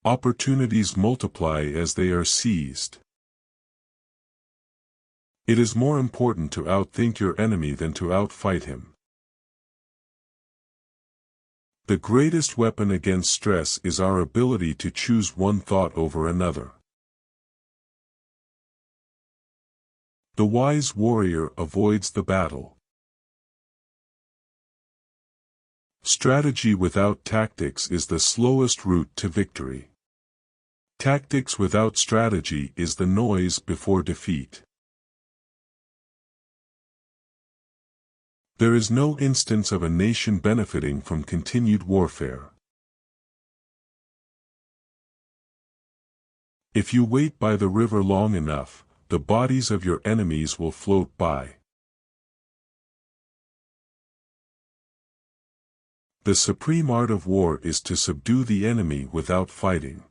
Opportunities multiply as they are seized. It is more important to outthink your enemy than to outfight him. The greatest weapon against stress is our ability to choose one thought over another. The wise warrior avoids the battle. Strategy without tactics is the slowest route to victory. Tactics without strategy is the noise before defeat. There is no instance of a nation benefiting from continued warfare. If you wait by the river long enough, the bodies of your enemies will float by. The supreme art of war is to subdue the enemy without fighting.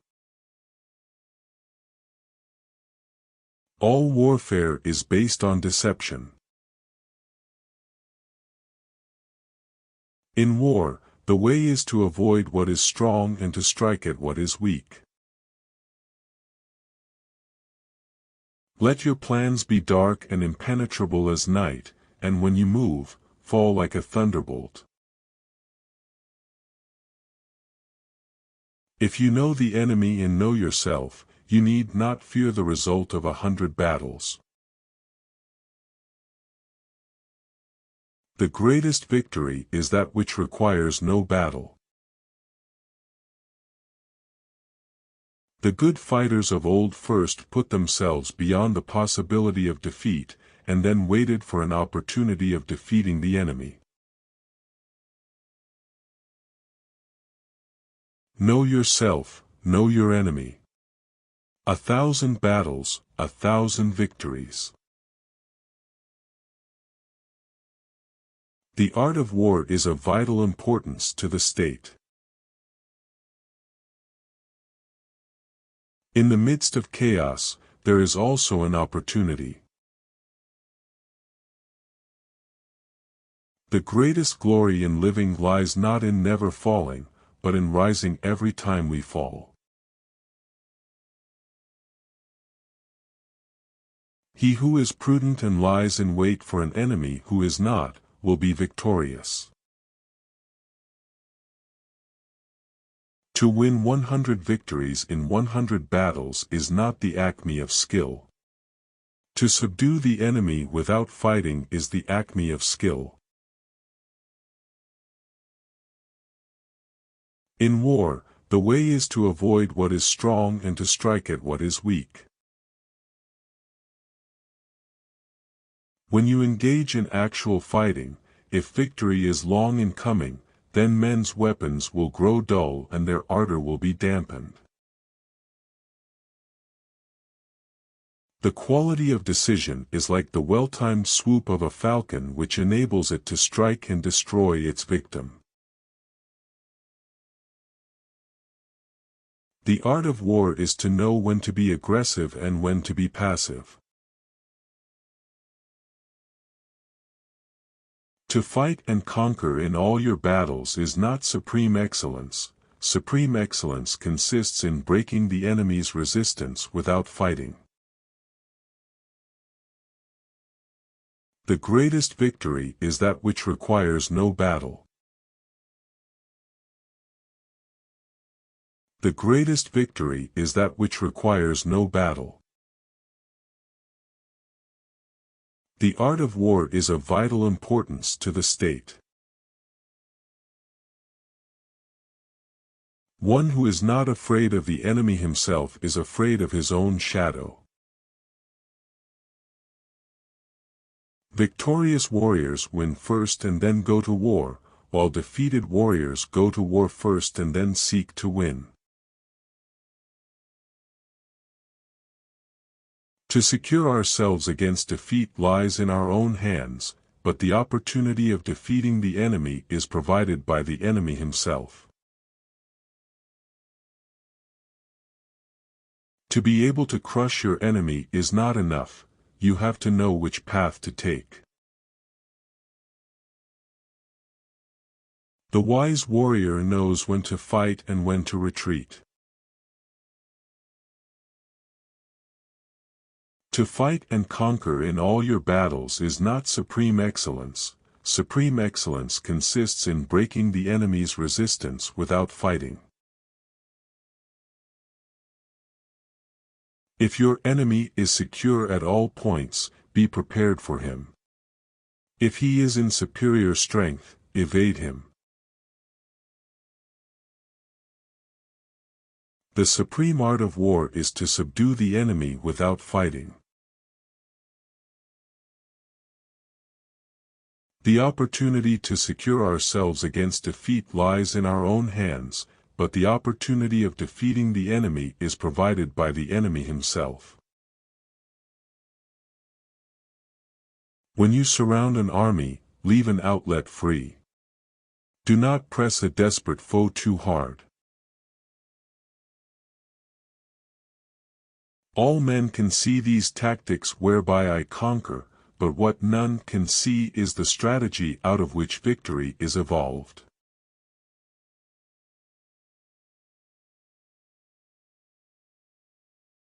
All warfare is based on deception. In war, the way is to avoid what is strong and to strike at what is weak. Let your plans be dark and impenetrable as night, and when you move, fall like a thunderbolt. If you know the enemy and know yourself, you need not fear the result of 100 battles. The greatest victory is that which requires no battle. The good fighters of old first put themselves beyond the possibility of defeat, and then waited for an opportunity of defeating the enemy. Know yourself, know your enemy. 1,000 battles, 1,000 victories. The art of war is of vital importance to the state. In the midst of chaos, there is also an opportunity. The greatest glory in living lies not in never falling, but in rising every time we fall. He who is prudent and lies in wait for an enemy who is not, will be victorious. To win 100 victories in 100 battles is not the acme of skill. To subdue the enemy without fighting is the acme of skill. In war, the way is to avoid what is strong and to strike at what is weak. When you engage in actual fighting, if victory is long in coming, then men's weapons will grow dull and their ardor will be dampened. The quality of decision is like the well-timed swoop of a falcon which enables it to strike and destroy its victim. The art of war is to know when to be aggressive and when to be passive. To fight and conquer in all your battles is not supreme excellence. Supreme excellence consists in breaking the enemy's resistance without fighting. The greatest victory is that which requires no battle. The greatest victory is that which requires no battle. The art of war is of vital importance to the state. One who is not afraid of the enemy himself is afraid of his own shadow. Victorious warriors win first and then go to war, while defeated warriors go to war first and then seek to win. To secure ourselves against defeat lies in our own hands, but the opportunity of defeating the enemy is provided by the enemy himself. To be able to crush your enemy is not enough, you have to know which path to take. The wise warrior knows when to fight and when to retreat. To fight and conquer in all your battles is not supreme excellence. Supreme excellence consists in breaking the enemy's resistance without fighting. If your enemy is secure at all points, be prepared for him. If he is in superior strength, evade him. The supreme art of war is to subdue the enemy without fighting. The opportunity to secure ourselves against defeat lies in our own hands, but the opportunity of defeating the enemy is provided by the enemy himself. When you surround an army, leave an outlet free. Do not press a desperate foe too hard. All men can see these tactics whereby I conquer, but what none can see is the strategy out of which victory is evolved.